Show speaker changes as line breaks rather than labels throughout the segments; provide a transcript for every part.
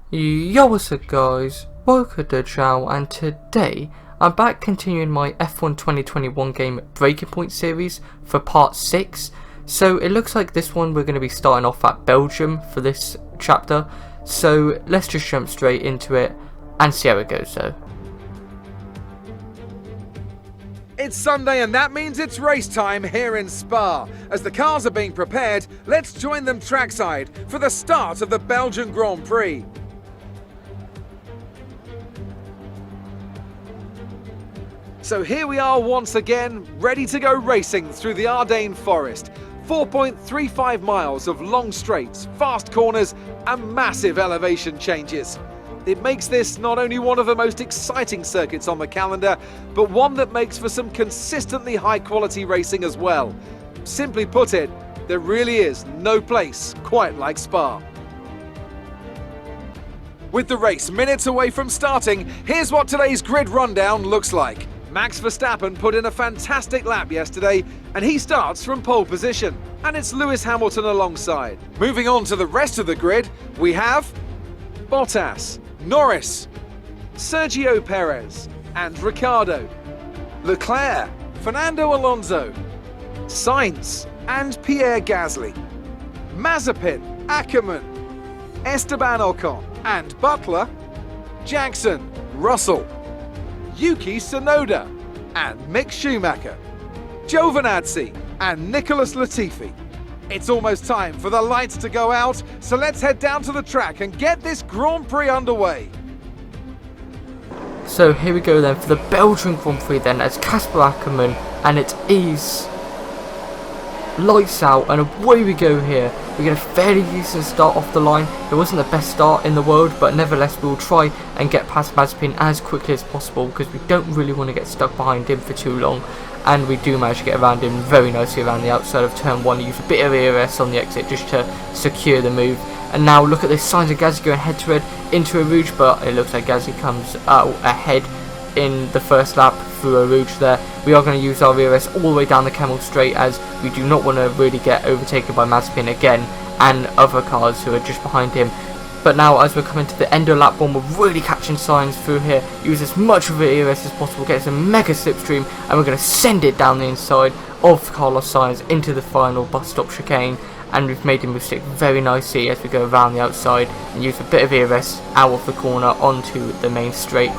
Yo, what's up guys, welcome to the channel, and today I'm back continuing my F1 2021 game Breaking Point series for part 6. So it looks like this one we're going to be starting off at Belgium for this chapter, so let's just jump straight into it and see how it goes though.
It's Sunday and that means it's race time here in Spa. As the cars are being prepared, let's join them trackside for the start of the Belgian Grand Prix. So here we are once again, ready to go racing through the Ardennes forest. 4.35 miles of long straights, fast corners and massive elevation changes. It makes this not only one of the most exciting circuits on the calendar, but one that makes for some consistently high quality racing as well. Simply put it, there really is no place quite like Spa. With the race minutes away from starting, here's what today's grid rundown looks like. Max Verstappen put in a fantastic lap yesterday, and he starts from pole position. And it's Lewis Hamilton alongside. Moving on to the rest of the grid, we have Bottas, Norris, Sergio Perez and Ricciardo, Leclerc, Fernando Alonso, Sainz and Pierre Gasly, Mazepin, Ackermann, Esteban Ocon and Butler, Jackson, Russell, Yuki Tsunoda and Mick Schumacher, Giovinazzi and Nicholas Latifi. It's almost time for the lights to go out, so let's head down to the track and get this Grand Prix underway.
So here we go then for the Belgian Grand Prix then, as Casper Ackermann, and it is lights out and away we go here. We get a fairly decent start off the line. It wasn't the best start in the world, but nevertheless we'll try and get past Mazepin as quickly as possible because we don't really want to get stuck behind him for too long. And we do manage to get around him very nicely around the outside of turn 1. Use a bit of ERS on the exit just to secure the move. And now look at this, signs of Gasly going head to head into a Rouge, but it looks like Gasly comes out ahead in the first lap through a Rouge there. We are going to use our ERS all the way down the Camel Straight, as we do not want to really get overtaken by Mazepin again and other cars who are just behind him. But now as we're coming to the end of lap 1, we're really catching signs through here. Use as much of the ERS as possible, get us a mega slipstream, and we're going to send it down the inside of Carlos Sainz into the final bus stop chicane. And we've made him move stick very nicely as we go around the outside and use a bit of ERS out of the corner onto the main straight,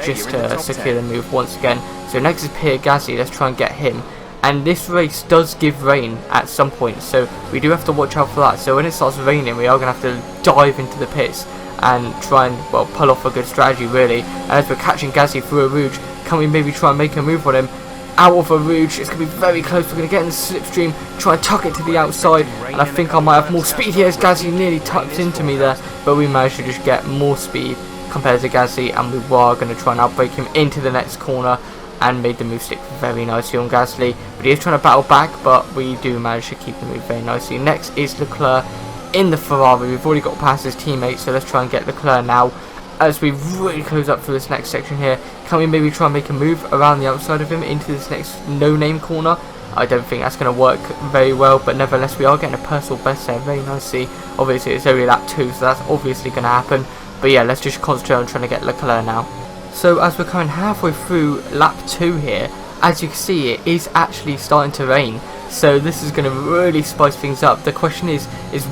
just to secure the move once again. So next is Pierre Gasly, let's try and get him. And this race does give rain at some point, so we do have to watch out for that. So when it starts raining, we are going to have to dive into the pits and try and, well, pull off a good strategy really. And as we're catching Gasly through a Rouge, can we maybe try and make a move on him? Out of a Rouge, it's going to be very close. We're going to get in the slipstream, try and tuck it to the outside, and I think I might have more speed here as Gasly nearly tucked into me there, but we managed to just get more speed compared to Gasly, and we were going to try and outbrake him into the next corner and made the move stick very nicely on Gasly. But he is trying to battle back, but we do manage to keep the move very nicely. Next is Leclerc in the Ferrari. We've already got past his teammate, so let's try and get Leclerc now as we really close up for this next section here. Can we maybe try and make a move around the outside of him into this next no-name corner? I don't think that's going to work very well, but nevertheless we are getting a personal best there very nicely. Obviously it's only lap 2, so that's obviously going to happen. But yeah, let's just concentrate on trying to get Leclerc now. So as we're coming halfway through lap 2 here, as you can see it is actually starting to rain. So this is going to really spice things up. The question is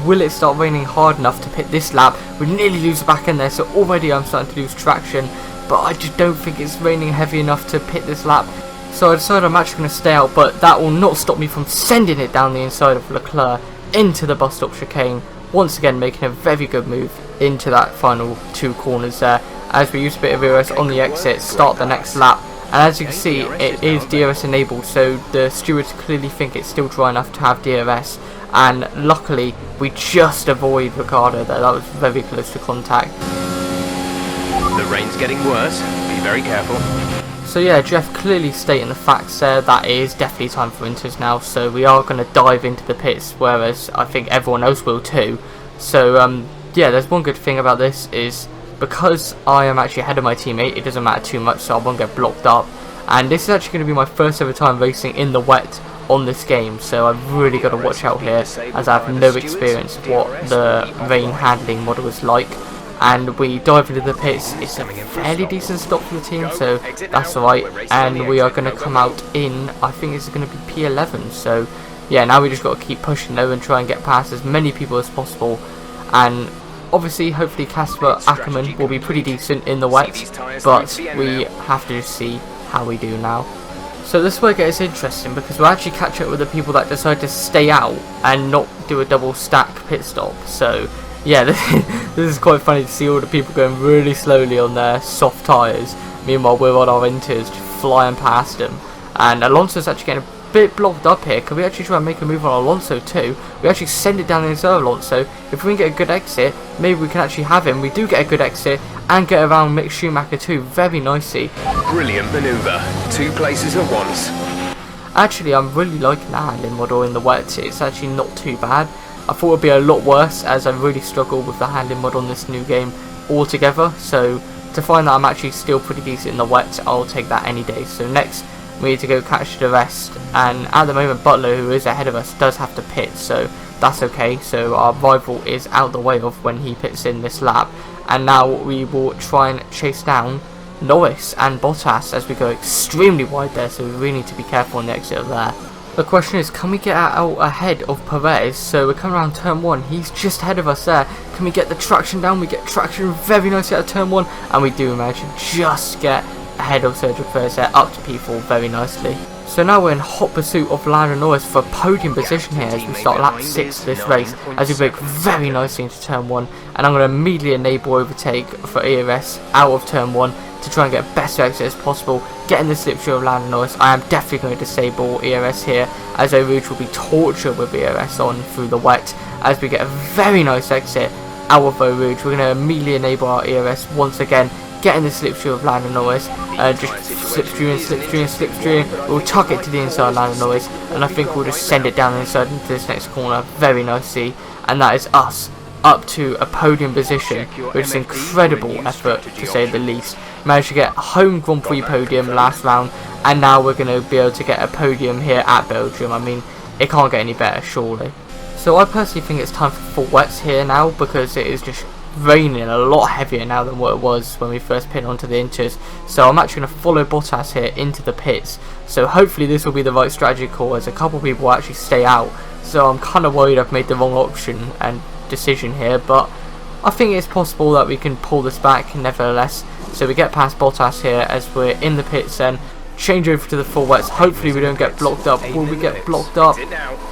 will it start raining hard enough to pit this lap? We nearly lose the back end there, so already I'm starting to lose traction. But I just don't think it's raining heavy enough to pit this lap. So I decided I'm actually going to stay out, but that will not stop me from sending it down the inside of Leclerc into the bus stop chicane. Once again making a very good move into that final 2 corners there. As we use a bit of ERS on the exit, start the next lap. And as you can see, it is DRS enabled, so the stewards clearly think it's still dry enough to have DRS. And luckily, we just avoid Ricciardo there. That was very close to contact.
The rain's getting worse. Be very careful.
So yeah, Jeff clearly stating the facts there. That it is definitely time for winters now. So we are going to dive into the pits, whereas I think everyone else will too. So yeah, there's one good thing about this is, because I am actually ahead of my teammate, it doesn't matter too much, so I won't get blocked up. And this is actually going to be my first ever time racing in the wet on this game, so I've really got to watch out here, as I have no experience of what the rain handling model is like. and we dive into the pits. It's a fairly decent stop for the team, so that's alright. And we are going to come out in, I think it's going to be P11. So yeah, now we just got to keep pushing though and try and get past as many people as possible. And obviously, hopefully Casper Ackerman will be pretty decent in the wet, but we have to just see how we do now. So this is where it gets interesting, because we'll actually catch up with the people that decide to stay out and not do a double stack pit stop. So yeah, this is quite funny to see all the people going really slowly on their soft tyres. Meanwhile, we're on our inters just flying past them. And Alonso's actually getting a bit blocked up here. Can we actually try and make a move on Alonso too? We actually send it down the inside of Alonso. If we can get a good exit, maybe we can actually have him. We do get a good exit and get around Mick Schumacher too, very nicely.
Brilliant manoeuvre. 2 places at once.
Actually, I'm really liking the handling model in the wet. It's actually not too bad. I thought it would be a lot worse, as I really struggled with the handling model in this new game altogether. So to find that I'm actually still pretty decent in the wet, I'll take that any day. So next, we need to go catch the rest, and at the moment Butler, who is ahead of us, does have to pit, so that's okay. So our rival is out the way of when he pits in this lap, and now we will try and chase down Norris and Bottas as we go extremely wide there, so we really need to be careful on the exit of there. The question is, can we get out ahead of Perez? So we're coming around turn 1, he's just ahead of us there. Can we get the traction down? We get traction very nicely out of turn 1, and we do manage to just get ahead of Sergio Perez there, up to P4 very nicely. So now we're in hot pursuit of Lando Norris for podium position here as we start lap 6 of this race, as we break very nicely into turn 1, and I'm going to immediately enable overtake for ERS out of turn 1 to try and get best exit as possible, getting the slipstream of Lando Norris. I am definitely going to disable ERS here, as Eau Rouge will be tortured with ERS on through the wet, as we get a very nice exit out of Eau Rouge. We're going to immediately enable our ERS once again, getting the slipstream of Lando Norris, just slipstream, we'll tuck it to the inside of Lando Norris, and I think we'll just send it down the inside into this next corner very nicely, and that is us up to a podium position, which is incredible effort to say the least. Managed to get a home Grand Prix podium last round, and now we're going to be able to get a podium here at Belgium. I mean, it can't get any better surely. So I personally think it's time for full wets here now, because it is just raining a lot heavier now than what it was when we first pit onto the inters. So I'm actually going to follow Bottas here into the pits, so hopefully this will be the right strategy call, as a couple of people will actually stay out. So I'm kind of worried I've made the wrong option and decision here, but I think it's possible that we can pull this back nevertheless. So we get past Bottas here as we're in the pits, then change over to the full wets. Hopefully we don't get blocked up. Will we get blocked up?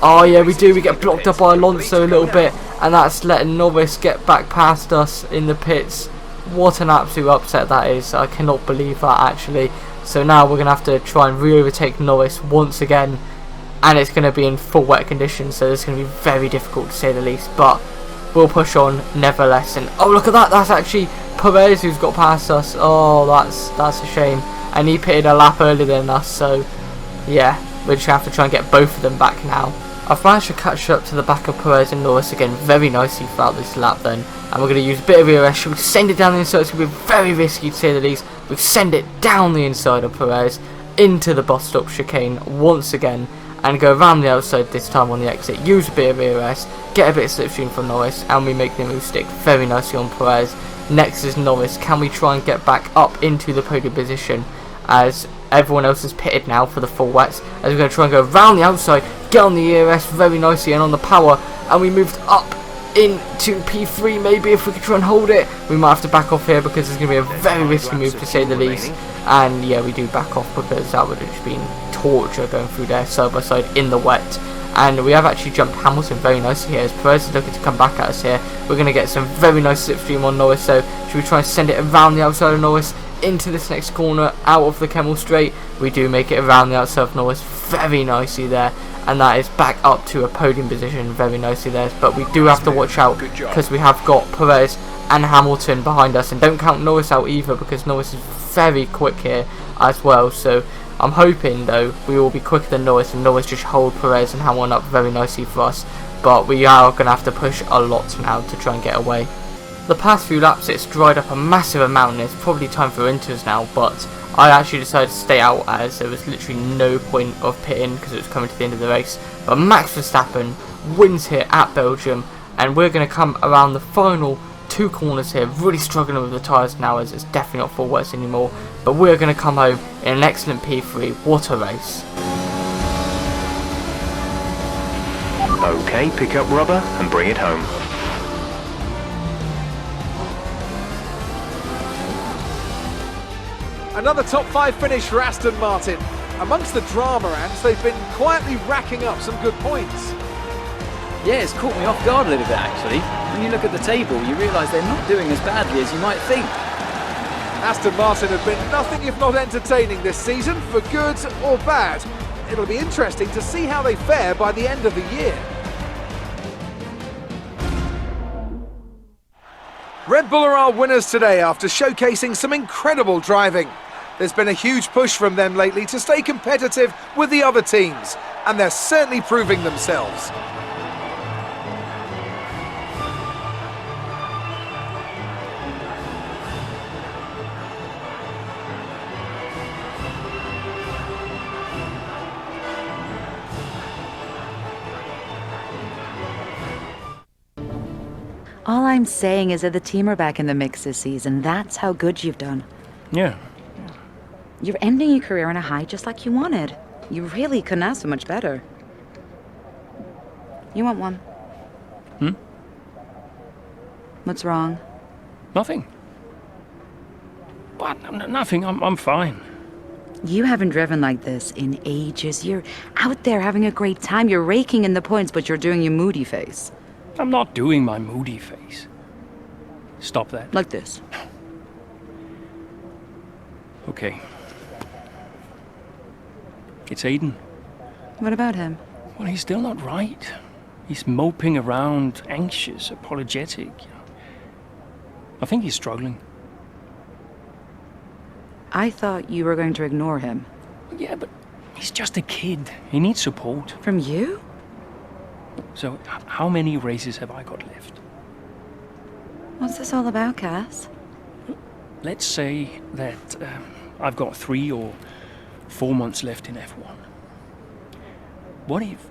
Oh yeah, we do. We get blocked up by Alonso a little bit, and that's letting Norris get back past us in the pits. What an absolute upset that is. I cannot believe that actually. So now we're going to have to try and re-overtake Norris once again, and it's going to be in full wet conditions, so it's going to be very difficult to say the least, but we'll push on nevertheless. And oh, look at that, that's actually Perez who's got past us. Oh, that's a shame, and he pitted a lap earlier than us, so yeah, we're just going to have to try and get both of them back now. I've managed to catch up to the back of Perez and Norris again very nicely throughout this lap then, and we're going to use a bit of ERS. We send it down the inside. It's going to be very risky to say the least. We send it down the inside of Perez into the bus stop chicane once again, and go around the outside this time on the exit, use a bit of ERS, get a bit of slipstream from Norris, and we make the move stick very nicely on Perez. Next is Norris. Can we try and get back up into the podium position, as everyone else is pitted now for the full wets, as we're going to try and go around the outside, get on the ERS very nicely and on the power, and we moved up into P3 maybe if we could try and hold it. We might have to back off here because it's going to be a very risky move to say the least, and yeah, we do back off because that would have just been torture going through there side by side in the wet. And we have actually jumped Hamilton very nicely here as Perez is looking to come back at us here. We're going to get some very nice slipstream on Norris, so should we try and send it around the outside of Norris into this next corner out of the Kemmel Straight? We do make it around the outside of Norris very nicely there, and that is back up to a podium position very nicely there. But we do have to watch out because we have got Perez and Hamilton behind us, and don't count Norris out either because Norris is very quick here as well. So I'm hoping though we will be quicker than Norris, and Norris just hold Perez and Hamilton up very nicely for us, but we are going to have to push a lot now to try and get away. The past few laps it's dried up a massive amount, and it's probably time for inters now, but I actually decided to stay out as there was literally no point of pitting because it was coming to the end of the race. But Max Verstappen wins here at Belgium, and we're going to come around the final 2 corners here, really struggling with the tyres now as it's definitely not full wets anymore. But we're going to come home in an excellent P3. What a race.
Okay, pick up rubber and bring it home.
Another top 5 finish for Aston Martin. Amongst the drama ants, they've been quietly racking up some good points.
Yeah, it's caught me off guard a little bit actually. When you look at the table, you realise they're not doing as badly as you might think.
Aston Martin have been nothing if not entertaining this season, for good or bad. It'll be interesting to see how they fare by the end of the year. Red Bull are our winners today after showcasing some incredible driving. There's been a huge push from them lately to stay competitive with the other teams, and they're certainly proving themselves.
All I'm saying is that the team are back in the mix this season. That's how good you've done.
Yeah.
You're ending your career on a high just like you wanted. You really couldn't ask for much better. You want one? What's wrong?
Nothing. What? Nothing. I'm fine.
You haven't driven like this in ages. You're out there having a great time. You're raking in the points, but you're doing your moody face.
I'm not doing my moody face. Stop that.
Like this.
Okay. It's Aiden.
What about him?
Well, he's still not right. He's moping around, anxious, apologetic. I think he's struggling.
I thought you were going to ignore him.
Yeah, but he's just a kid. He needs support.
From you?
So, how many races have I got left?
What's this all about, Cass?
Let's say that I've got 3 or 4 months left in F1. What if...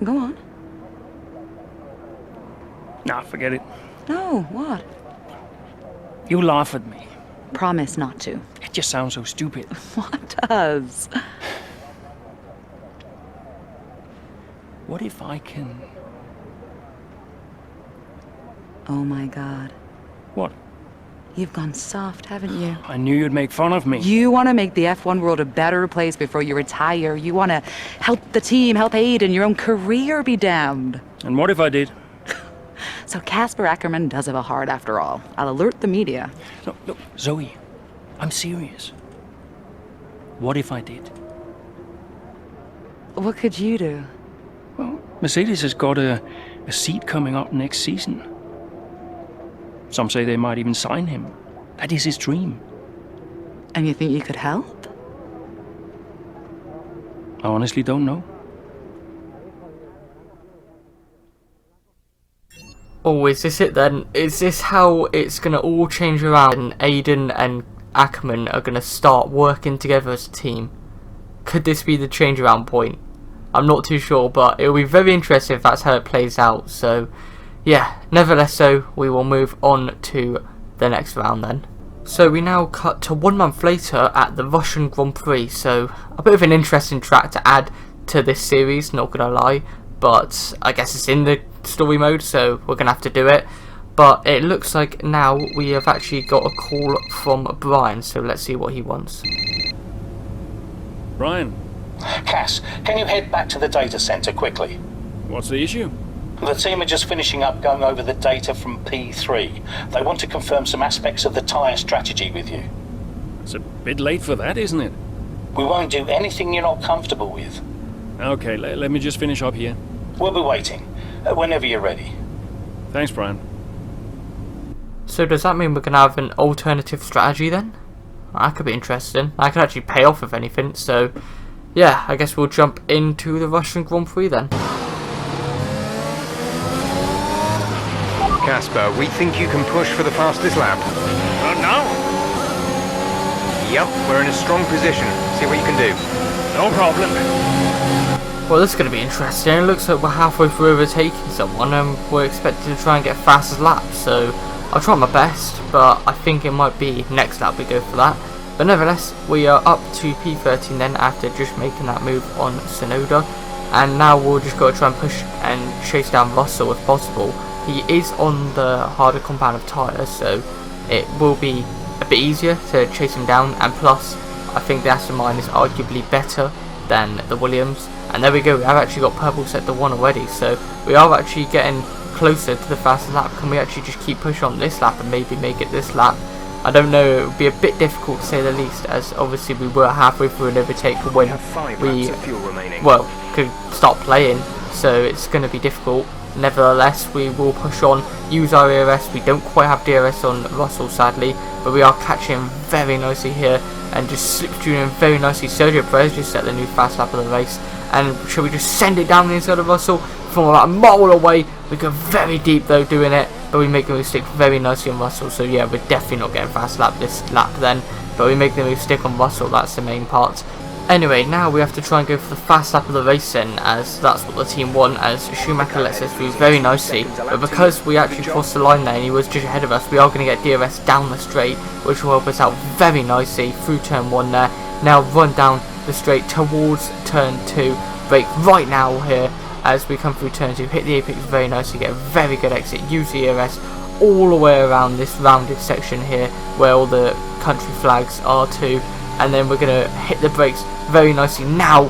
Go on.
Nah, forget it.
No, what?
You laugh at me.
Promise not to.
It just sounds so stupid.
What does?
What if I can...
Oh my God.
What?
You've gone soft, haven't you?
I knew you'd make fun of me.
You want to make the F1 world a better place before you retire. You want to help the team, help Aiden, your own career be damned.
And what if I did?
So Casper Ackerman does have a heart after all. I'll alert the media.
Look, Zoe, I'm serious. What if I did?
What could you do?
Well, Mercedes has got a seat coming up next season. Some say they might even sign him. That is his dream.
And you think you could help?
I honestly don't know.
Oh, is this it then? Is this how it's going to all change around and Aiden and Ackerman are going to start working together as a team? Could this be the change around point? I'm not too sure, but it'll be very interesting if that's how it plays out. So, yeah, nevertheless so, we will move on to the next round then. So we now cut to 1 month later at the Russian Grand Prix. So, a bit of an interesting track to add to this series, not gonna lie. But I guess it's in the story mode, so we're gonna have to do it. But it looks like now we have actually got a call from Brian, so let's see what he wants.
Brian,
Cass, can you head back to the data center quickly?
what's the issue?
The team are just finishing up going over the data from P3. They want to confirm some aspects of the tyre strategy with you.
It's a bit late for that, isn't it?
We won't do anything you're not comfortable with.
Okay, let me just finish up here.
We'll be waiting, whenever you're ready.
Thanks, Brian.
So does that mean we're going to have an alternative strategy then? That could be interesting. That could actually pay off if anything, so yeah, I guess we'll jump into the Russian Grand Prix then.
Casper, we think you can push for the fastest lap.
No?
Yep, we're in a strong position. See what you can do.
No problem.
Well, this is going to be interesting. It looks like we're halfway through overtaking someone and we're expected to try and get fastest lap, so I'll try my best, but I think it might be next lap we go for that. But nevertheless, we are up to P13 then after just making that move on Sonoda, and now we'll just got to try and push and chase down Russell if possible. He is on the harder compound of tyres, so it will be a bit easier to chase him down, and plus I think the Aston Martin is arguably better than the Williams. And there we go, we have actually got purple sector 1 already, so we are actually getting closer to the fastest lap. Can we actually just keep pushing on this lap and maybe make it this lap? I don't know, it would be a bit difficult to say the least, as obviously we were halfway through an overtake when we could start playing, so it's going to be difficult. Nevertheless, we will push on, use our ERS. We don't quite have DRS on Russell sadly, but we are catching very nicely here and just slipstreaming very nicely. Sergio Perez just set the new fast lap of the race, and should we just send it down the inside of Russell from about a mile away? We go very deep though doing it, but we make the move stick very nicely on Russell, so yeah, we're definitely not getting fast lap this lap then, but we make the move stick on Russell, that's the main part. Anyway, now we have to try and go for the fast lap of the race then, as that's what the team want, as Schumacher lets us through very nicely, but because we actually crossed the line there and he was just ahead of us, we are going to get DRS down the straight, which will help us out very nicely through turn 1 there. Now run down the straight towards turn 2, brake right now here as we come through turn 2, hit the apex very nicely, get a very good exit, use the ERS all the way around this rounded section here where all the country flags are too, and then we're going to hit the brakes very nicely. Now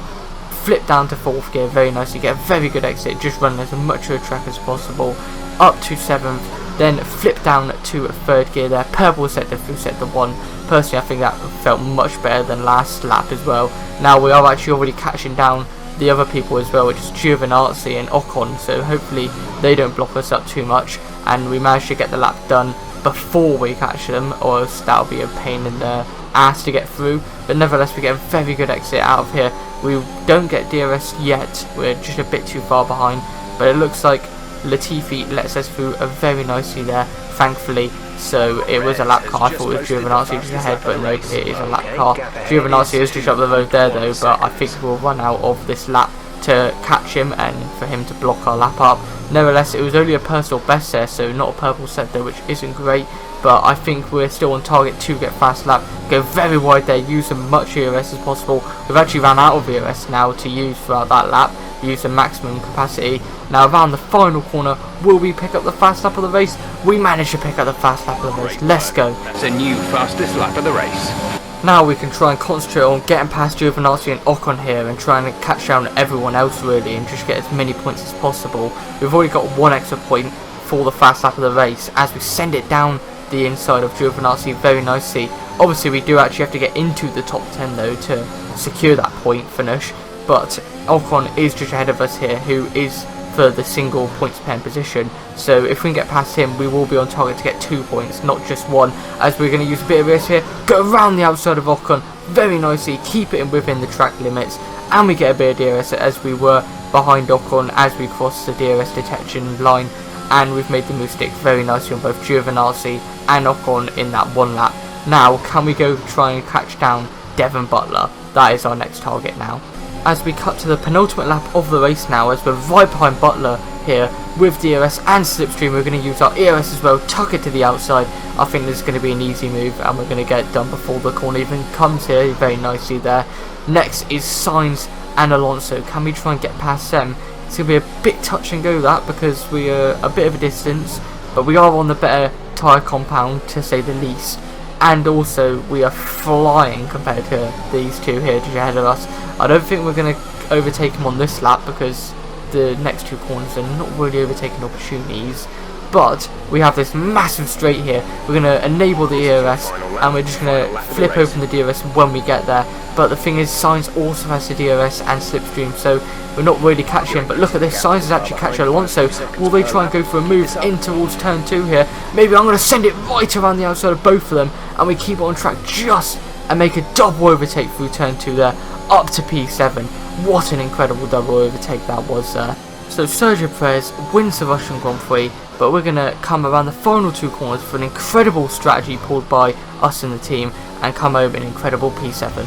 flip down to 4th gear very nicely, get a very good exit, just run as much of a track as possible, up to 7th, then flip down to 3rd gear there, purple sector through sector 1. Personally I think that felt much better than last lap as well. Now we are actually already catching down the other people as well, which is Giovinazzi and Ocon, so hopefully they don't block us up too much and we manage to get the lap done before we catch them, or else that'll be a pain in the ass to get through. But nevertheless, we get a very good exit out of here. We don't get DRS yet, we're just a bit too far behind, but it looks like Latifi lets us through very nicely there, thankfully. So it was a lap car. I thought it was Giovinazzi just ahead, but no, it is a lap car. Giovinazzi is just up the road there though, but I think we'll run out of this lap to catch him and for him to block our lap up. Nevertheless, it was only a personal best there, so not a purple sector, which isn't great, but I think we're still on target to get fast lap. Go very wide there, use as much ERS as possible. We've actually ran out of ERS now to use throughout that lap, use the maximum capacity. Now around the final corner, will we pick up the fast lap of the race? We managed to pick up the fast lap of the race. Let's go.
That's a new fastest lap of the race.
Now we can try and concentrate on getting past Giovinazzi and Ocon here and trying to catch down everyone else really and just get as many points as possible. We've already got 1 extra point for the fast lap of the race as we send it down the inside of Giovinazzi very nicely. Obviously we do actually have to get into the top 10 though to secure that point finish, but Ocon is just ahead of us here, who is for the single points pen position, so if we can get past him we will be on target to get 2 points, not just 1, as we're going to use a bit of this here, go around the outside of Ocon very nicely, keep it within the track limits, and we get a bit of DRS as we were behind Ocon as we cross the DRS detection line, and we've made the move stick very nicely on both Giovinazzi and Ocon in that 1 lap. Now can we go try and catch down Devon Butler? That is our next target now. As we cut to the penultimate lap of the race now, as we're right behind Butler here with DRS and slipstream, we're going to use our ERS as well, tuck it to the outside. I think this is going to be an easy move and we're going to get it done before the corner even comes here very nicely there. Next is Sainz and Alonso. Can we try and get past them? It's going to be a bit touch and go that, because we are a bit of a distance, but we are on the better tyre compound to say the least. And also we are flying compared to these two here just ahead of us. I don't think we're going to overtake them on this lap because the next 2 corners are not really overtaking opportunities, but we have this massive straight here. We're going to enable the ERS and we're just going to flip open the DRS when we get there, but the thing is Sainz also has the DRS and slipstream, so we're not really catching him. But look at this, Sainz is actually catching Alonso. Will they try and go for a move in towards turn 2 here? Maybe I'm going to send it right around the outside of both of them and we keep it on track just and make a double overtake through turn 2 there, up to P7. What an incredible double overtake that was there. So Sergio Perez wins the Russian Grand Prix, but we're going to come around the final 2 corners for an incredible strategy pulled by us and the team and come over an incredible P7.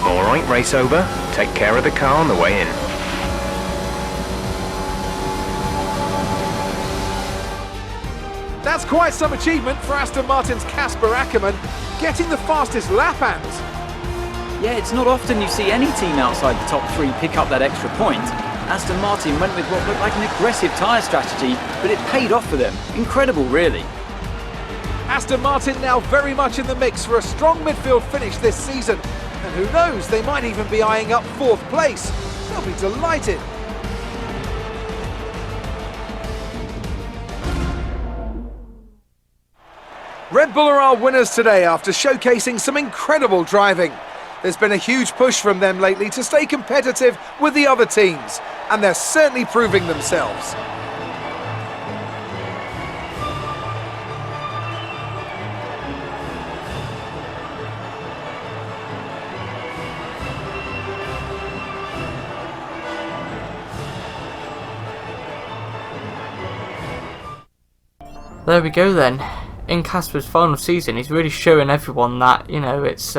Alright, point, race over. Take care of the car on the way in.
That's quite some achievement for Aston Martin's Casper Ackermann, getting the fastest lap hand.
Yeah, it's not often you see any team outside the top 3 pick up that extra point. Aston Martin went with what looked like an aggressive tyre strategy, but it paid off for them. Incredible, really.
Aston Martin now very much in the mix for a strong midfield finish this season. And who knows, they might even be eyeing up 4th place. They'll be delighted. Red Bull are our winners today after showcasing some incredible driving. There's been a huge push from them lately to stay competitive with the other teams, and they're certainly proving themselves.
There we go then. In Casper's final season, he's really showing everyone that, you know, it's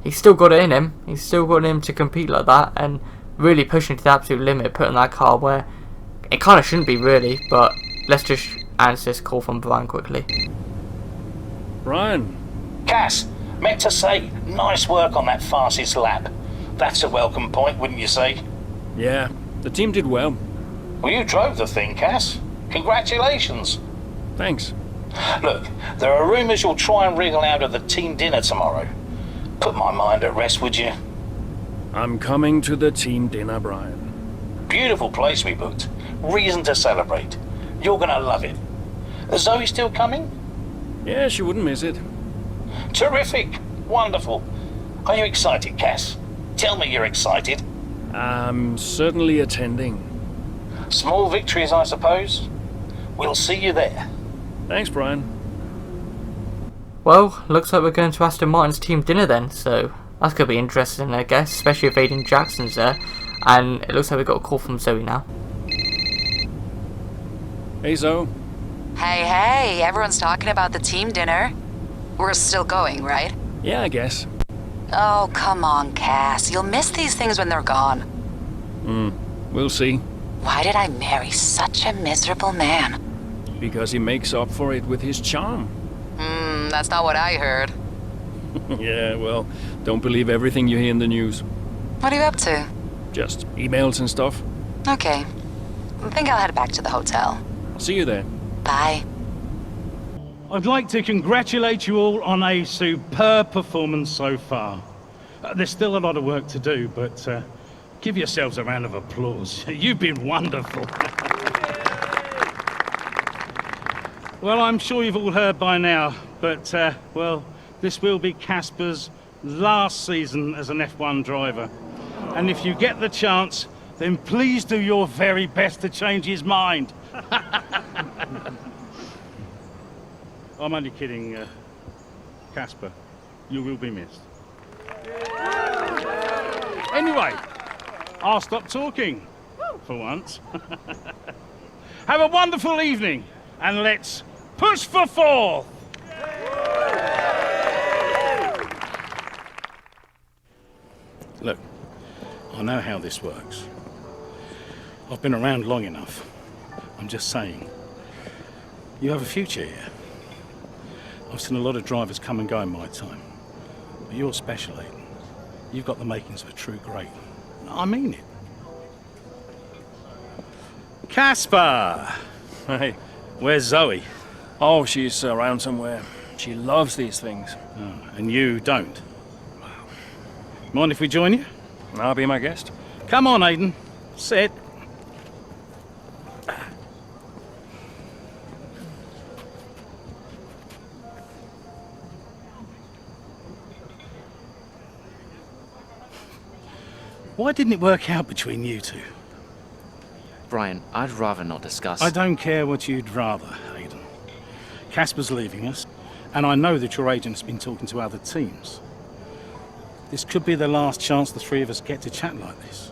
he's still got it in him. He's still got it in him to compete like that and really pushing to the absolute limit, putting that car where it kind of shouldn't be really, but let's just answer this call from Brian quickly.
Brian.
Cass, meant to say, nice work on that fastest lap. That's a welcome point, wouldn't you say?
Yeah, the team did well.
Well, you drove the thing, Cass. Congratulations.
Thanks.
Look, there are rumours you'll try and wriggle out of the team dinner tomorrow. Put my mind at rest, would you?
I'm coming to the team dinner, Brian.
Beautiful place we booked. Reason to celebrate. You're gonna love it. Is Zoe still coming?
Yeah, she wouldn't miss it.
Terrific. Wonderful. Are you excited, Cass? Tell me you're excited.
I'm certainly attending.
Small victories, I suppose. We'll see you there.
Thanks, Brian.
Well, looks like we're going to Aston Martin's team dinner then, so that's going to be interesting, I guess, especially if Aiden Jackson's there. And it looks like we got a call from Zoe now.
Hey, Zoe.
Hey, everyone's talking about the team dinner. We're still going, right?
Yeah, I guess.
Oh, come on, Cass. You'll miss these things when they're gone.
We'll see.
Why did I marry such a miserable man?
Because he makes up for it with his charm.
That's not what I heard.
Yeah, well, don't believe everything you hear in the news.
What are you up to?
Just emails and stuff.
Okay. I think I'll head back to the hotel.
See you there.
Bye.
I'd like to congratulate you all on a superb performance so far. There's still a lot of work to do, but give yourselves a round of applause. You've been wonderful. Well, I'm sure you've all heard by now, but, well, this will be Casper's last season as an F1 driver. And if you get the chance, then please do your very best to change his mind. I'm only kidding, Casper. You will be missed. Anyway, I'll stop talking, for once. Have a wonderful evening, and let's push for 4th! Look, I know how this works. I've been around long enough. I'm just saying, you have a future here. I've seen a lot of drivers come and go in my time, but you're special, Aiden. You've got the makings of a true great. I mean it. Casper!
Hey.
Where's Zoe?
Oh, she's around somewhere. She loves these things.
Oh, and you don't? Mind if we join you?
I'll be my guest.
Come on, Aiden. Sit. Why didn't it work out between you two?
Brian, I'd rather not discuss.
I don't care what you'd rather, Aiden. Casper's leaving us, and I know that your agent's been talking to other teams. This could be the last chance the three of us get to chat like this.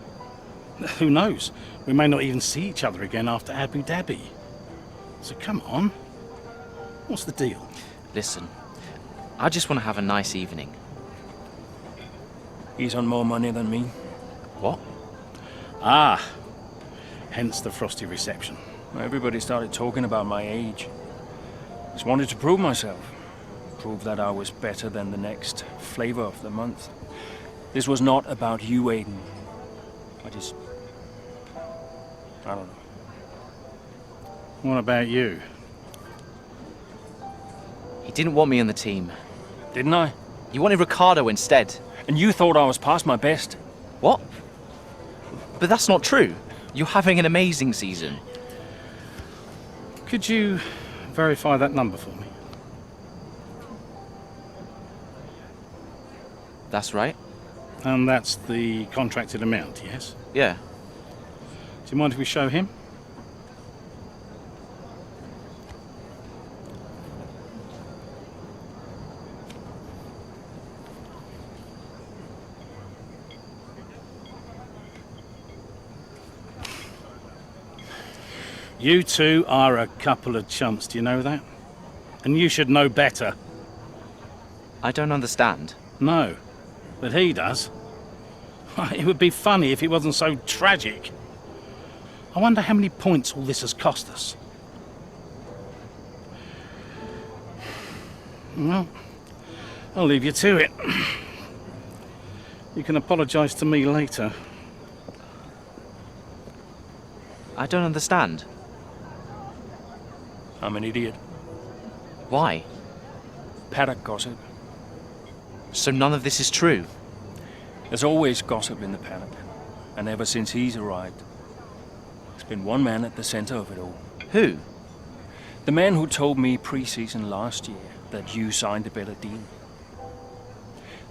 Who knows? We may not even see each other again after Abu Dhabi. So come on. What's the deal?
Listen, I just want to have a nice evening.
He's on more money than me.
What?
Ah, hence the frosty reception.
Everybody started talking about my age. Just wanted to prove myself. Prove that I was better than the next flavor of the month. This was not about you, Aiden. I don't know.
What about you?
He didn't want me on the team.
Didn't I?
You wanted Ricardo instead.
And you thought I was past my best.
What? But that's not true. You're having an amazing season.
Could you verify that number for me?
That's right.
And that's the contracted amount, yes?
Yeah.
Do you mind if we show him? You two are a couple of chumps, do you know that? And you should know better.
I don't understand.
No, but he does. It would be funny if it wasn't so tragic. I wonder how many points all this has cost us. Well, I'll leave you to it. You can apologise to me later.
I don't understand.
I'm an idiot.
Why?
Paddock gossip.
So none of this is true?
There's always gossip in the paddock. And ever since he's arrived, there's been one man at the center of it all.
Who?
The man who told me pre-season last year that you signed a better deal.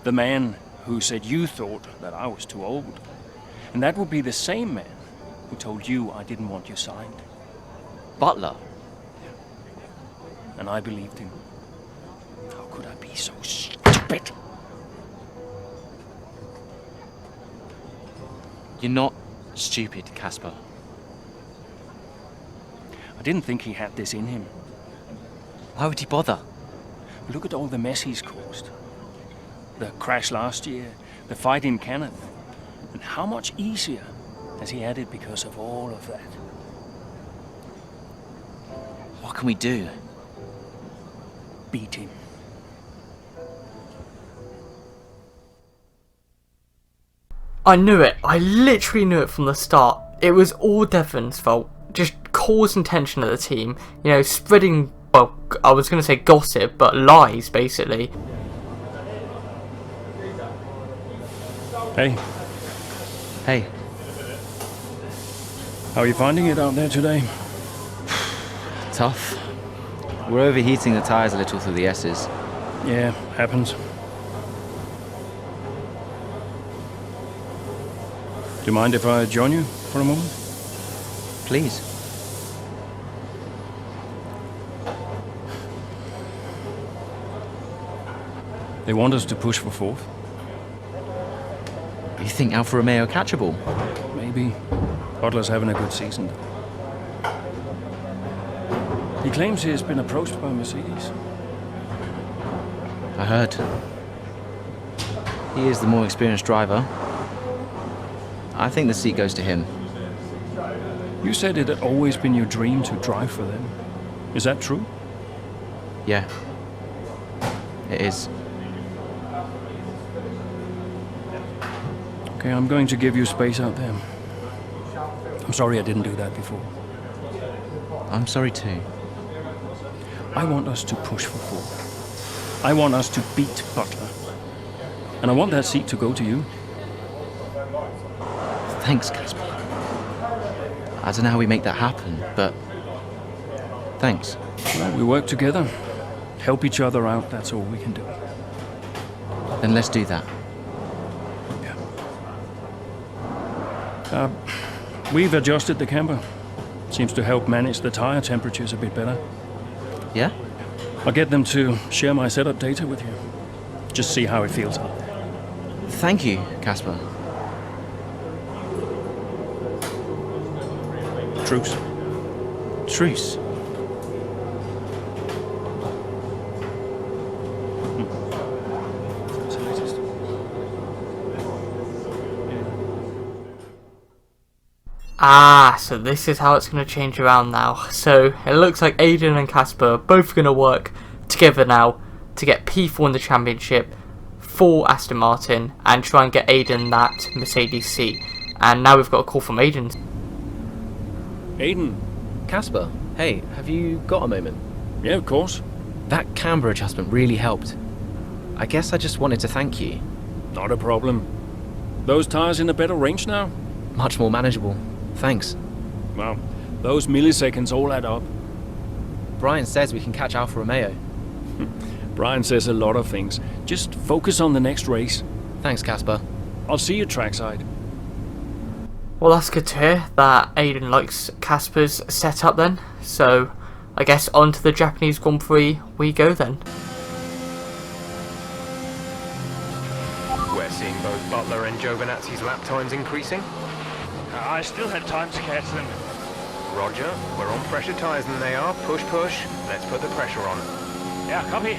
The man who said you thought that I was too old. And that would be the same man who told you I didn't want you signed.
Butler?
And I believed him. How could I be so stupid?
You're not stupid, Casper.
I didn't think he had this in him.
Why would he bother?
Look at all the mess he's caused. The crash last year, the fight in Kenneth. And how much easier has he had it because of all of that?
What can we do?
Beat him.
I knew it. I literally knew it from the start. It was all Devon's fault. Just causing tension at the team. You know, spreading, well, I was going to say gossip, but lies, basically.
Hey,
Hey,
how are you finding it out there today?
tough. We're overheating the tyres a little through the S's.
Yeah, happens. Do you mind if I join you for a moment?
Please.
They want us to push for fourth.
You think Alfa Romeo catchable?
Maybe. Butler's having a good season. He claims he has been approached by Mercedes.
I heard. He is the more experienced driver. I think the seat goes to him.
You said it had always been your dream to drive for them. Is that true?
Yeah. It is.
Okay, I'm going to give you space out there. I'm sorry I didn't do that before.
I'm sorry too.
I want us to push for fourth. I want us to beat Butler. And I want that seat to go to you.
Thanks, Casper. I don't know how we make that happen, but thanks.
Well, we work together. Help each other out, that's all we can do.
Then let's do that.
We've adjusted the camber. Seems to help manage the tire temperatures a bit better.
Yeah?
I'll get them to share my setup data with you. Just see how it feels out there.
Thank you, Casper.
Truce.
Truce.
Ah, so this is how it's going to change around now. So it looks like Aiden and Casper are both going to work together now to get P4 in the championship for Aston Martin and try and get Aiden that Mercedes C. And now we've got a call from Aiden.
Aiden.
Casper, hey, have you got a moment?
Yeah, of course.
That camber adjustment really helped. I guess I just wanted to thank you.
Not a problem. Those tyres in a better range now?
Much more manageable. Thanks.
Well, those milliseconds all add up.
Brian says we can catch Alfa Romeo.
Brian says a lot of things. Just focus on the next race.
Thanks, Casper.
I'll see you trackside.
Well, that's good to hear that Aiden likes Casper's setup then. So I guess on to the Japanese Grand Prix we go then.
We're seeing both Butler and Giovinazzi's lap times increasing.
I still had time to catch them.
Roger, we're on fresher tyres than they are. Push, push. Let's put the pressure on.
Yeah, copy.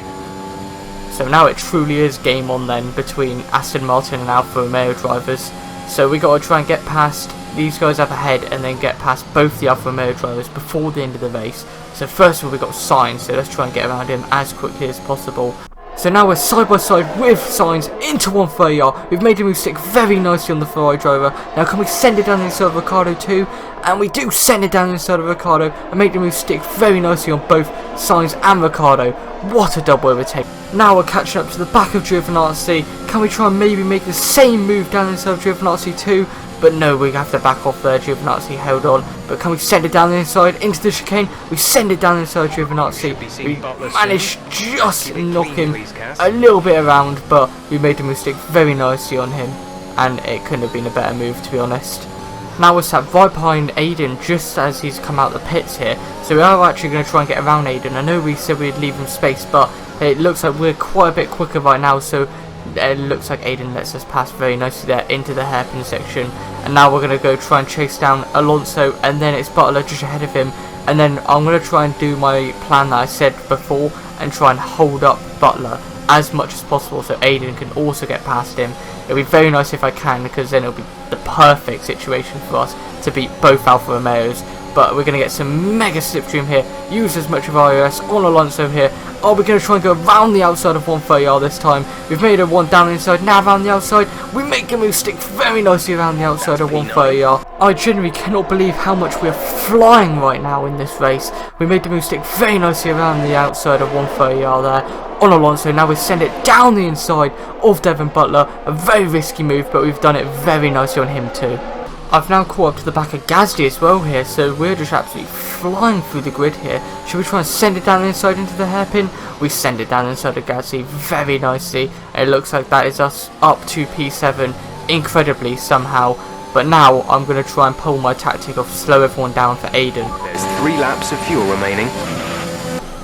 So now it truly is game on then between Aston Martin and Alfa Romeo drivers. So we got to try and get past these guys up ahead and then get past both the Alfa Romeo drivers before the end of the race. So first of all we got Sainz, so let's try and get around him as quickly as possible. So now we're side by side with Sainz into 130R. We've made him move stick very nicely on the Ferrari driver. Now can we send it down the inside of Ricciardo too? And we do send it down the inside of Ricciardo and make him move stick very nicely on both Sainz and Ricciardo. What a double overtake. Now we're catching up to the back of Giovinazzi. Can we try and maybe make the same move down inside of Giovinazzi too? But no, we have to back off there. Giovinazzi held on. But can we send it down the inside into the chicane? We send it down the inside of Giovinazzi. We managed just to knock him a little bit around, but we made a mistake very nicely on him. And it couldn't have been a better move, to be honest. Now we're sat right behind Aiden just as he's come out the pits here. So we are actually going to try and get around Aiden. I know we said we'd leave him space, but it looks like we're quite a bit quicker right now. So it looks like Aiden lets us pass very nicely there into the hairpin section. And now we're going to go try and chase down Alonso, and then it's Butler just ahead of him. And then I'm going to try and do my plan that I said before and try and hold up Butler as much as possible so Aiden can also get past him. It'll be very nice if I can, because then it'll be the perfect situation for us to beat both Alfa Romeos. But we're going to get some mega slipstream here, use as much of IOS on Alonso here. Oh, we're going to try and go around the outside of 130R this time. We've made a one down inside, now around the outside. We make him move stick very nicely around the outside of 130R. I genuinely cannot believe how much we're flying right now in this race. We made the move stick very nicely around the outside of 130R there on Alonso. Now we send it down the inside of Devon Butler. A very risky move, but we've done it very nicely on him too. I've now caught up to the back of Gasly as well here, so we're just absolutely flying through the grid here. Should we try and send it down the inside into the hairpin? We send it down inside of Gasly very nicely. It looks like that is us up to P7 incredibly somehow. But now I'm going to try and pull my tactic of slow everyone down for Aiden.
There's 3 laps of fuel remaining.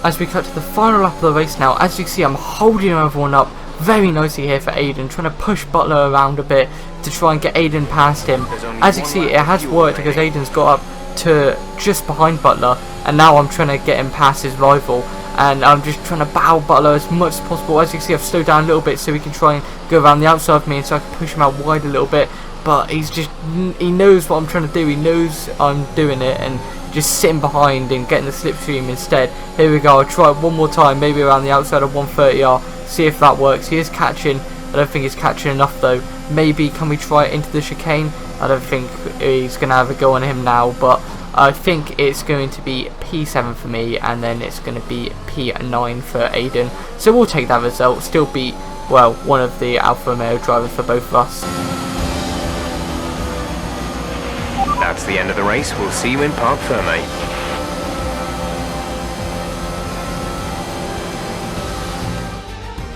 As we cut to the final lap of the race now, as you can see I'm holding everyone up very nicely here for Aiden, trying to push Butler around a bit to try and get Aiden past him. As you can see, it has worked because Aiden's got up to just behind Butler, and now I'm trying to get him past his rival, and I'm just trying to battle Butler as much as possible. As you can see, I've slowed down a little bit so he can try and go around the outside of me, and so I can push him out wide a little bit. But he knows what I'm trying to do, he knows I'm doing it, and just sitting behind and getting the slipstream instead. Here we go, I'll try it one more time, maybe around the outside of 130R, see if that works. He is catching, I don't think he's catching enough though. Maybe can we try it into the chicane? I don't think he's going to have a go on him now, but I think it's going to be P7 for me, and then it's going to be P9 for Aiden. So we'll take that result, still beat, well, one of the Alfa Romeo drivers for both of us.
That's the end of the race. We'll see you in Parc Fermé.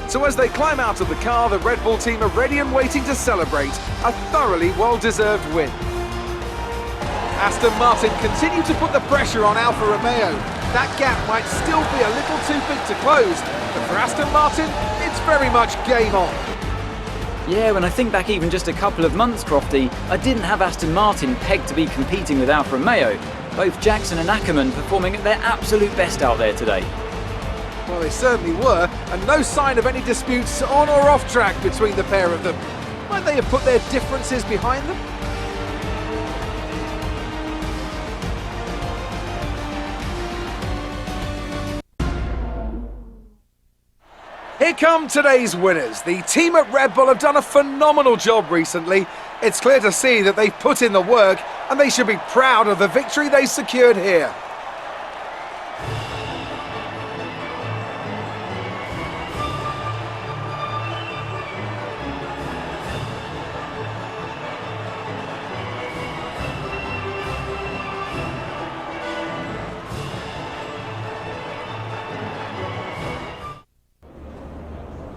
So as they climb out of the car, the Red Bull team are ready and waiting to celebrate a thoroughly well-deserved win. Aston Martin continue to put the pressure on Alfa Romeo. That gap might still be a little too big to close, but for Aston Martin, it's very much game on.
Yeah, when I think back even just a couple of months, Crofty, I didn't have Aston Martin pegged to be competing with Alfa Romeo. Both Jackson and Ackerman performing at their absolute best out there today.
Well, they certainly were, and no sign of any disputes on or off track between the pair of them. Might they have put their differences behind them? Here come today's winners. The team at Red Bull have done a phenomenal job recently. It's clear to see that they've put in the work and they should be proud of the victory they secured here.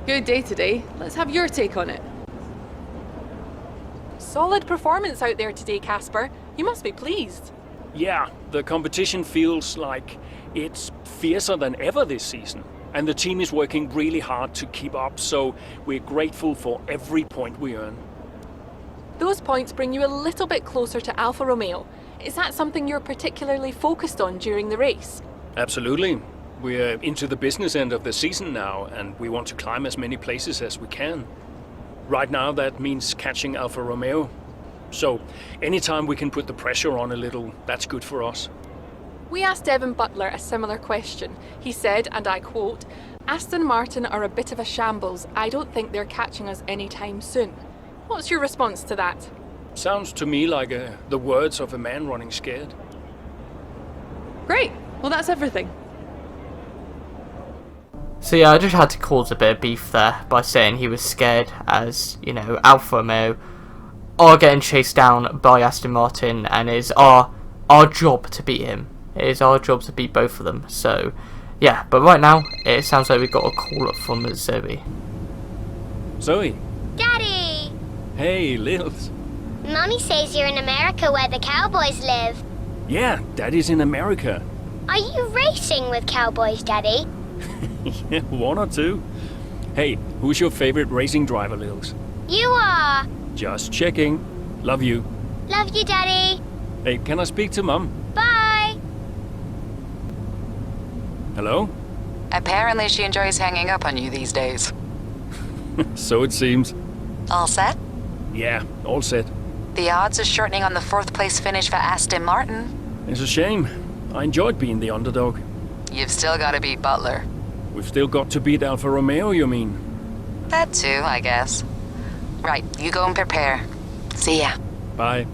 Good day today. Let's have your take on it. Solid performance out there today, Casper. You must be pleased.
Yeah, the competition feels like it's fiercer than ever this season. And the team is working really hard to keep up, so we're grateful for every point we earn.
Those points bring you a little bit closer to Alfa Romeo. Is that something you're particularly focused on during the race?
Absolutely. We're into the business end of the season now, and we want to climb as many places as we can. Right now, that means catching Alfa Romeo. So, anytime we can put the pressure on a little, that's good for us.
We asked Evan Butler a similar question. He said, and I quote, "Aston Martin are a bit of a shambles. I don't think they're catching us anytime soon." What's your response to that?
Sounds to me like the words of a man running scared.
Great. Well, that's everything.
So yeah, I just had to cause a bit of beef there by saying he was scared, as, you know, Alfa Romeo are getting chased down by Aston Martin, and it is our job to beat him. It is our job to beat both of them. So yeah, but right now it sounds like we've got a call up from Zoe.
Zoe.
Daddy!
Hey, Lils.
Mummy says you're in America where the cowboys live.
Yeah, Daddy's in America.
Are you racing with cowboys, Daddy?
Yeah, one or two. Hey, who's your favorite racing driver, Lils?
You are.
Just checking. Love you.
Love you, Daddy.
Hey, can I speak to Mum?
Bye.
Hello?
Apparently she enjoys hanging up on you these days.
So it seems.
All set?
Yeah, all set.
The odds are shortening on the 4th place finish for Aston Martin.
It's a shame. I enjoyed being the underdog.
You've still got to beat Butler.
We've still got to beat Alfa Romeo, you mean?
That too, I guess. Right, you go and prepare. See ya.
Bye.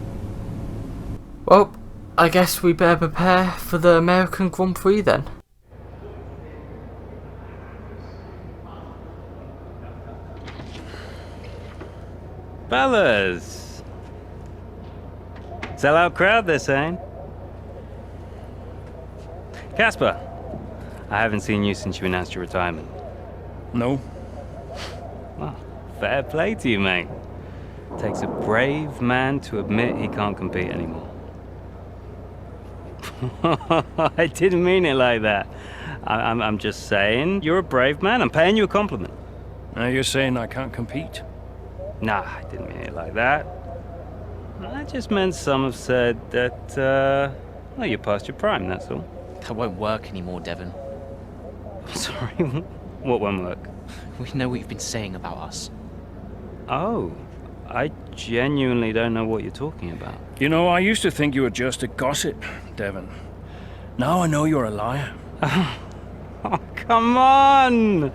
Well, I guess we better prepare for the American Grand Prix then.
Fellas! Sell-out crowd, they're saying. Casper, I haven't seen you since you announced your retirement.
No.
Well, fair play to you, mate. Takes a brave man to admit he can't compete anymore. I didn't mean it like that. I'm just saying, you're a brave man. I'm paying you a compliment.
Now you're saying I can't compete?
Nah, I didn't mean it like that. I just meant some have said that, well, you're past your prime, that's all.
That won't work anymore, Devon.
Sorry, what won't work?
We know what you've been saying about us.
Oh, I genuinely don't know what you're talking about.
You know, I used to think you were just a gossip, Devon. Now I know you're a liar.
Oh, come on!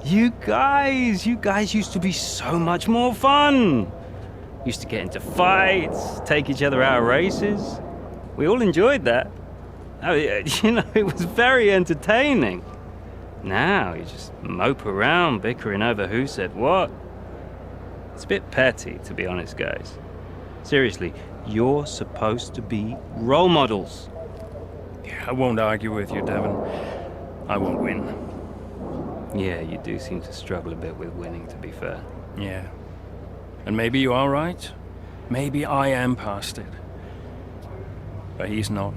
You guys used to be so much more fun. Used to get into fights, take each other out of races. We all enjoyed that. I mean, you know, it was very entertaining. Now you just mope around bickering over who said what. It's a bit petty, to be honest, guys. Seriously, you're supposed to be role models.
Yeah, I won't argue with you, Devon. I won't win.
Yeah, you do seem to struggle a bit with winning, to be fair.
Yeah. And maybe you are right. Maybe I am past it. But he's not.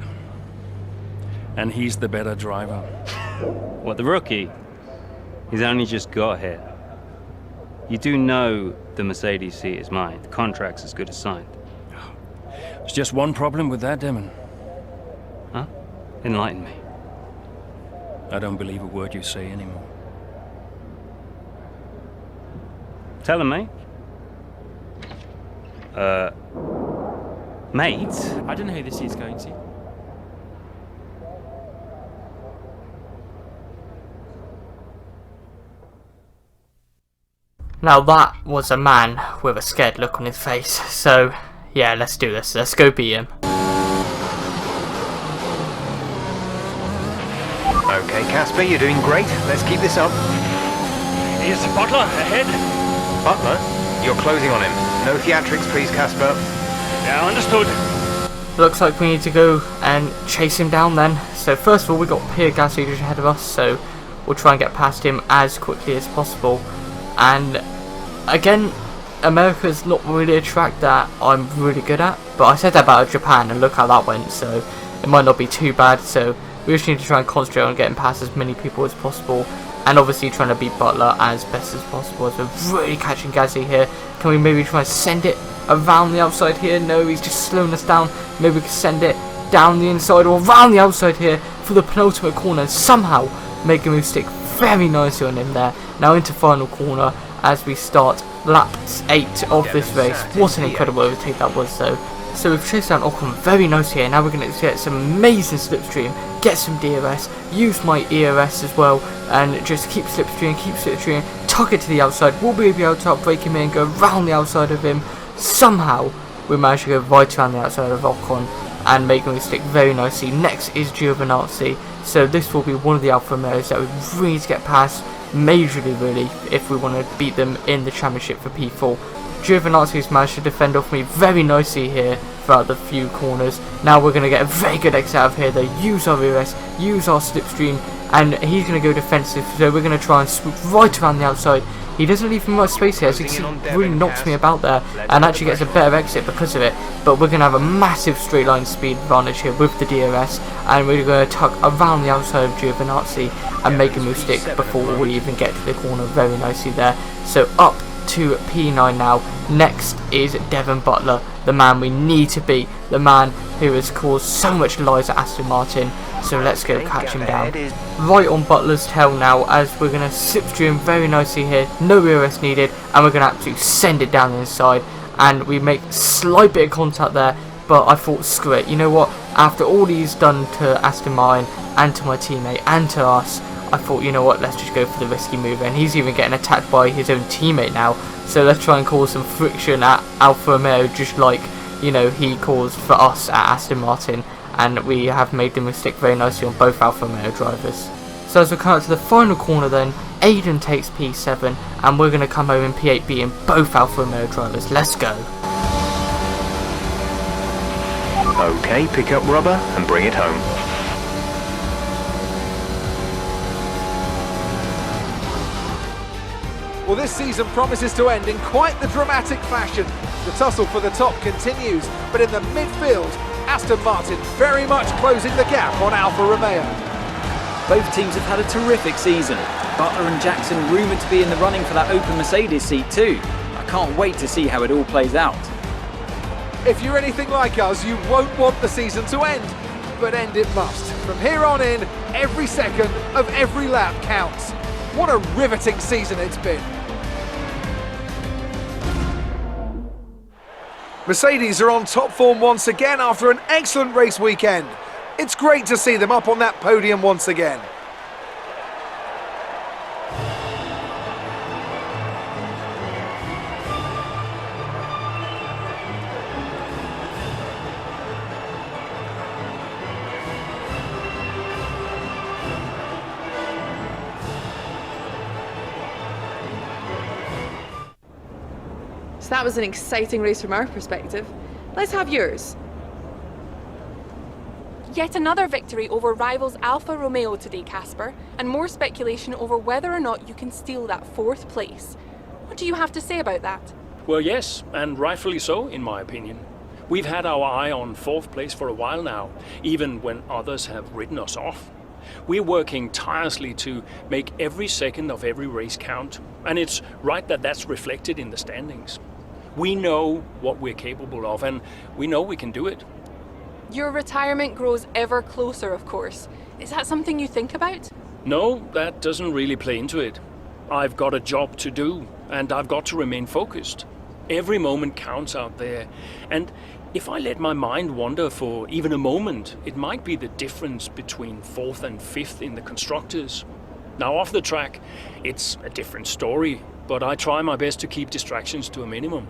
And he's the better driver.
What, the rookie? He's only just got here. You do know the Mercedes seat is mine. The contract's as good as signed.
There's just one problem with that, Demon.
Huh? Enlighten me.
I don't believe a word you say anymore.
Tell him, mate. Mate?
I don't know who this is going to.
Now that was a man with a scared look on his face, so yeah, let's do this. Let's go beat him.
Okay, Casper, you're doing great. Let's keep this up.
Is Butler ahead?
Butler, you're closing on him. No theatrics, please, Casper.
Yeah, understood.
Looks like we need to go and chase him down then. So first of all, we got Pierre Gasly just ahead of us, so we'll try and get past him as quickly as possible. And again, America's not really a track that I'm really good at, but I said that about Japan and look how that went, so it might not be too bad. So we just need to try and concentrate on getting past as many people as possible, and obviously trying to beat Butler as best as possible. So really catching Gasly here. Can we maybe try and send it around the outside here? No, he's just slowing us down. Maybe we can send it down the inside or around the outside here for the penultimate corner and somehow make a move stick very nicely on him there. Now into final corner as we start lap 8 of this race. What an incredible overtake that was though. So we've chased down Ocon very nicely here. Now we're going to get some amazing slipstream, get some DRS, use my ERS as well, and just keep slipstream, tuck it to the outside. We'll be able to outbrake him and go around the outside of him. Somehow we managed to go right around the outside of Ocon and make him stick very nicely. Next is Giovinazzi, so this will be one of the Alfa Romeos that we really need to get past majorly really if we want to beat them in the championship for P4. Giovinazzi's managed to defend off me very nicely here throughout the few corners. Now we're going to get a very good exit out of here. They use our ERS, use our slipstream, and he's going to go defensive, so we're going to try and swoop right around the outside. He doesn't leave me much space here, as you can see, really knocks me about there and actually gets a better exit because of it. But we're going to have a massive straight line speed advantage here with the DRS, and we're going to tuck around the outside of Giovinazzi and make a move stick before we even get to the corner very nicely there. So up to P9 now. Next is Devon Butler, the man we need to beat, the man who has caused so much lies at Aston Martin. So let's go catch him down. Right on Butler's tail now as we're going to slipstream very nicely here, no ERS needed, and we're going to absolutely send it down the inside, and we make a slight bit of contact there, but I thought screw it, you know what, after all he's done to Aston Martin and to my teammate and to us, I thought, you know what, let's just go for the risky move, and he's even getting attacked by his own teammate now, so let's try and cause some friction at Alfa Romeo, just like, you know, he caused for us at Aston Martin, and we have made the mistake very nicely on both Alfa Romeo drivers. So as we come out to the final corner then, Aiden takes P7, and we're going to come home in P8 beating both Alfa Romeo drivers. Let's go.
Okay, pick up rubber and bring it home.
Well, this season promises to end in quite the dramatic fashion. The tussle for the top continues, but in the midfield, Aston Martin very much closing the gap on Alfa Romeo.
Both teams have had a terrific season. Butler and Jackson rumoured to be in the running for that open Mercedes seat too. I can't wait to see how it all plays out.
If you're anything like us, you won't want the season to end, but end it must. From here on in, every second of every lap counts. What a riveting season it's been. Mercedes are on top form once again after an excellent race weekend. It's great to see them up on that podium once again.
So that was an exciting race from our perspective. Let's have yours. Yet another victory over rivals Alfa Romeo today, Casper, and more speculation over whether or not you can steal that 4th place. What do you have to say about that?
Well, yes, and rightfully so, in my opinion. We've had our eye on 4th place for a while now, even when others have ridden us off. We're working tirelessly to make every second of every race count, and it's right that that's reflected in the standings. We know what we're capable of, and we know we can do it.
Your retirement grows ever closer, of course. Is that something you think about?
No, that doesn't really play into it. I've got a job to do, and I've got to remain focused. Every moment counts out there, and if I let my mind wander for even a moment, it might be the difference between 4th and 5th in the constructors. Now off the track, it's a different story. but I try my best to keep distractions to a minimum.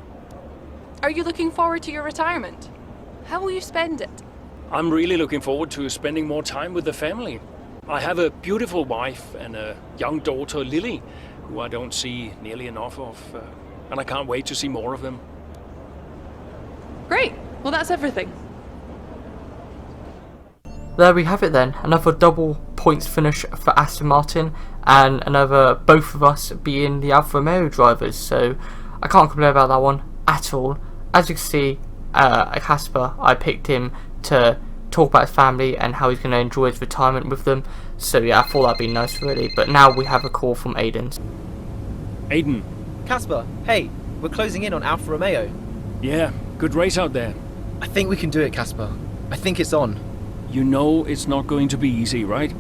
Are you looking forward to your retirement? How will you spend it?
I'm really looking forward to spending more time with the family. I have a beautiful wife and a young daughter, Lily, who I don't see nearly enough of, and I can't wait to see more of them.
Great. Well, that's everything.
There we have it then, another double points finish for Aston Martin and another both of us being the Alfa Romeo drivers, so I can't complain about that one at all. As you can see, Casper, I picked him to talk about his family and how he's going to enjoy his retirement with them, so yeah, I thought that'd be nice really. But now we have a call from Aiden.
Aiden.
Casper, hey, we're closing in on Alfa Romeo.
Yeah, good race out there.
I think we can do it, Casper. I think it's on.
You know it's not going to be easy, right?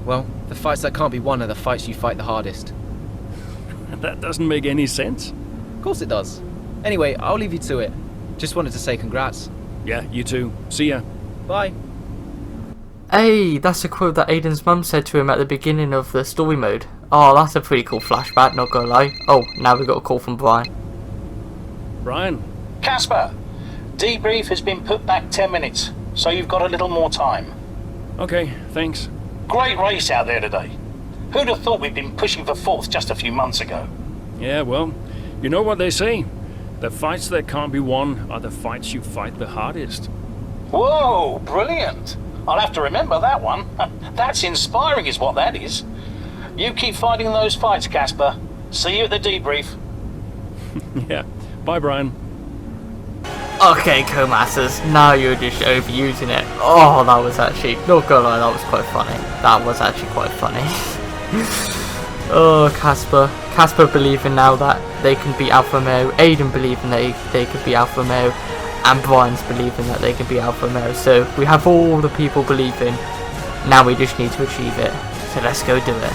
Well, the fights that can't be won are the fights you fight the hardest.
That doesn't make any sense.
Of course it does. Anyway, I'll leave you to it. Just wanted to say congrats.
Yeah, you too. See ya.
Bye.
Hey, that's a quote that Aiden's mum said to him at the beginning of the story mode. Oh, that's a pretty cool flashback, not gonna lie. Oh, now we got a call from Brian.
Brian?
Casper, debrief has been put back 10 minutes, so you've got a little more time.
Okay, thanks.
Great race out there today. Who'd have thought we'd been pushing for fourth just a few months ago?
Yeah, well, you know what they say. The fights that can't be won are the fights you fight the hardest.
Whoa, brilliant. I'll have to remember that one. That's inspiring is what that is. You keep fighting those fights, Casper. See you at the debrief.
Yeah, bye, Brian.
Okay, Co-Masters, now you're just overusing it. Oh, that was actually, not gonna lie, that was quite funny. That was actually quite funny. Oh, Casper believing now that they can beat Alfa Romeo, Aiden believing they could beat Alfa Romeo, and Brian's believing that they can beat Alfa Romeo. So we have all the people believing, now we just need to achieve it. So let's go do it.